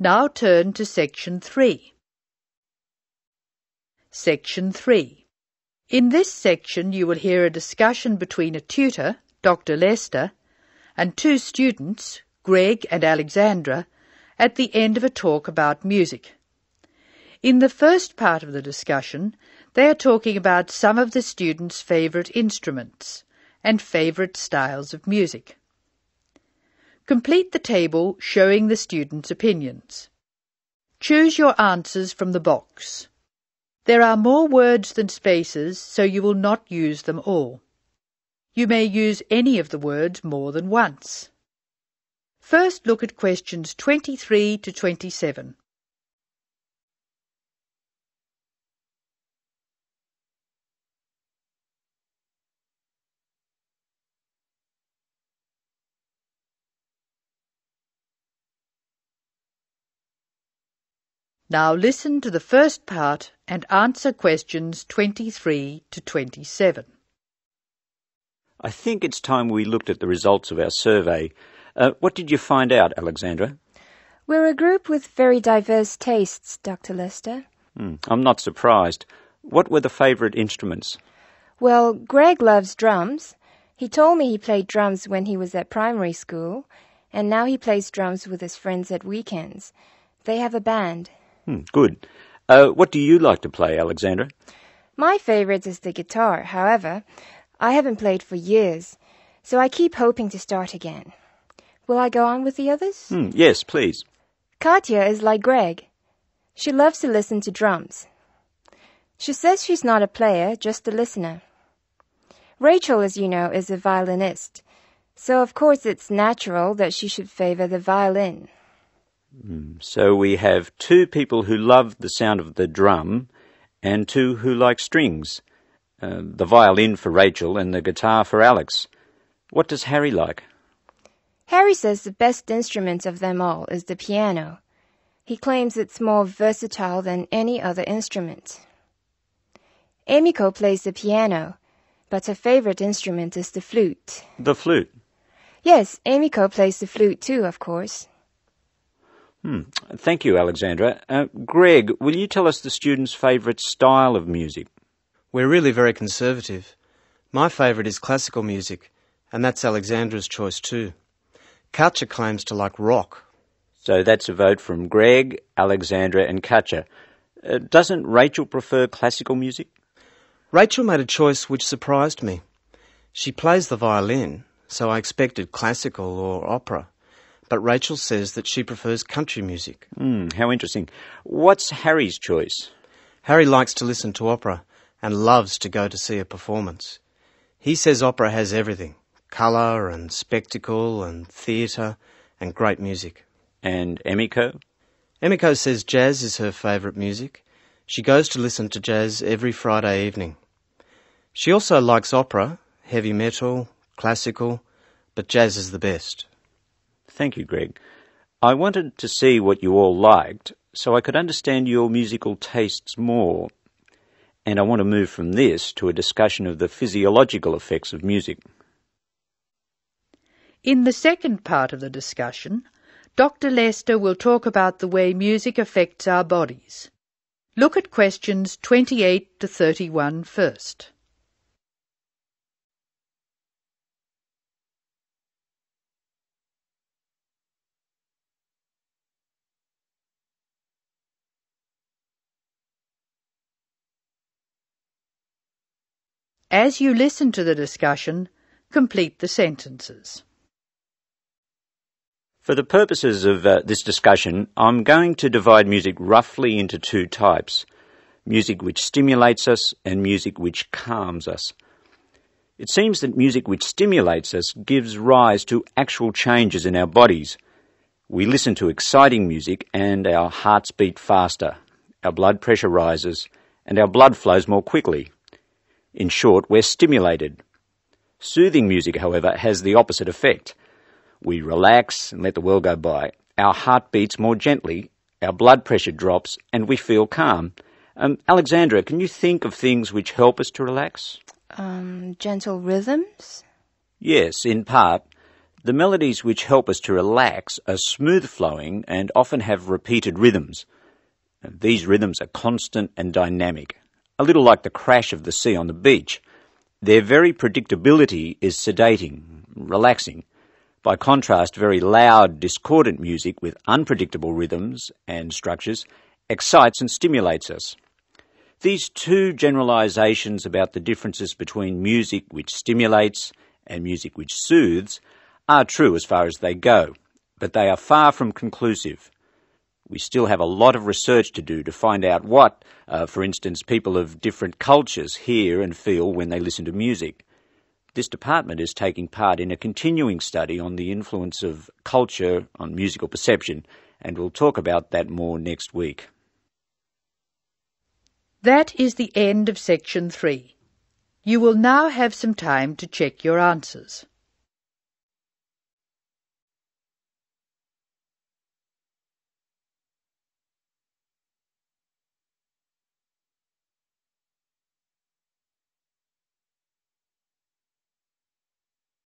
Now turn to Section 3. Section 3. In this section you will hear a discussion between a tutor, Dr. Lester, and two students, Greg and Alexandra, at the end of a talk about music. In the first part of the discussion, they are talking about some of the students' favourite instruments and favourite styles of music. Complete the table showing the students' opinions. Choose your answers from the box. There are more words than spaces, so you will not use them all. You may use any of the words more than once. First, look at questions 23 to 27. Now listen to the first part and answer questions 23 to 27. I think it's time we looked at the results of our survey. What did you find out, Alexandra? We're a group with very diverse tastes, Dr. Lester. I'm not surprised. What were the favourite instruments? Well, Greg loves drums. He told me he played drums when he was at primary school, and now he plays drums with his friends at weekends. They have a band. Good. What do you like to play, Alexandra? My favourite is the guitar. However, I haven't played for years, so I keep hoping to start again. Will I go on with the others? Yes, please. Katya is like Greg. She loves to listen to drums. She says she's not a player, just a listener. Rachel, as you know, is a violinist, so of course it's natural that she should favour the violin. So we have two people who love the sound of the drum and two who like strings. The violin for Rachel and the guitar for Alex. What does Harry like? Harry says the best instrument of them all is the piano. He claims it's more versatile than any other instrument. Emiko plays the piano, but her favourite instrument is the flute. The flute? Yes, Emiko plays the flute too, of course. Thank you, Alexandra. Greg, will you tell us the students' favourite style of music? We're really very conservative. My favourite is classical music, and that's Alexandra's choice too. Katja claims to like rock. So that's a vote from Greg, Alexandra and Katja. Doesn't Rachel prefer classical music? Rachel made a choice which surprised me. She plays the violin, so I expected classical or opera. But Rachel says that she prefers country music. How interesting. What's Harry's choice? Harry likes to listen to opera and loves to go to see a performance. He says opera has everything, colour and spectacle and theatre and great music. And Emiko? Emiko says jazz is her favourite music. She goes to listen to jazz every Friday evening. She also likes opera, heavy metal, classical, but jazz is the best. Thank you, Greg. I wanted to see what you all liked so I could understand your musical tastes more. And I want to move from this to a discussion of the physiological effects of music. In the second part of the discussion, Dr. Lester will talk about the way music affects our bodies. Look at questions 28 to 31 first. As you listen to the discussion, complete the sentences. For the purposes of this discussion, I'm going to divide music roughly into two types: music which stimulates us and music which calms us. It seems that music which stimulates us gives rise to actual changes in our bodies. We listen to exciting music and our hearts beat faster, our blood pressure rises, and our blood flows more quickly. In short, we're stimulated. Soothing music, however, has the opposite effect. We relax and let the world go by. Our heart beats more gently, our blood pressure drops, and we feel calm. Alexandra, can you think of things which help us to relax? Gentle rhythms? Yes, in part. The melodies which help us to relax are smooth-flowing and often have repeated rhythms. These rhythms are constant and dynamic, a little like the crash of the sea on the beach. Their very predictability is sedating, relaxing. By contrast, very loud, discordant music with unpredictable rhythms and structures excites and stimulates us. These two generalizations about the differences between music which stimulates and music which soothes are true as far as they go, but they are far from conclusive. We still have a lot of research to do to find out what, for instance, people of different cultures hear and feel when they listen to music. This department is taking part in a continuing study on the influence of culture on musical perception, and we'll talk about that more next week. That is the end of Section 3. You will now have some time to check your answers.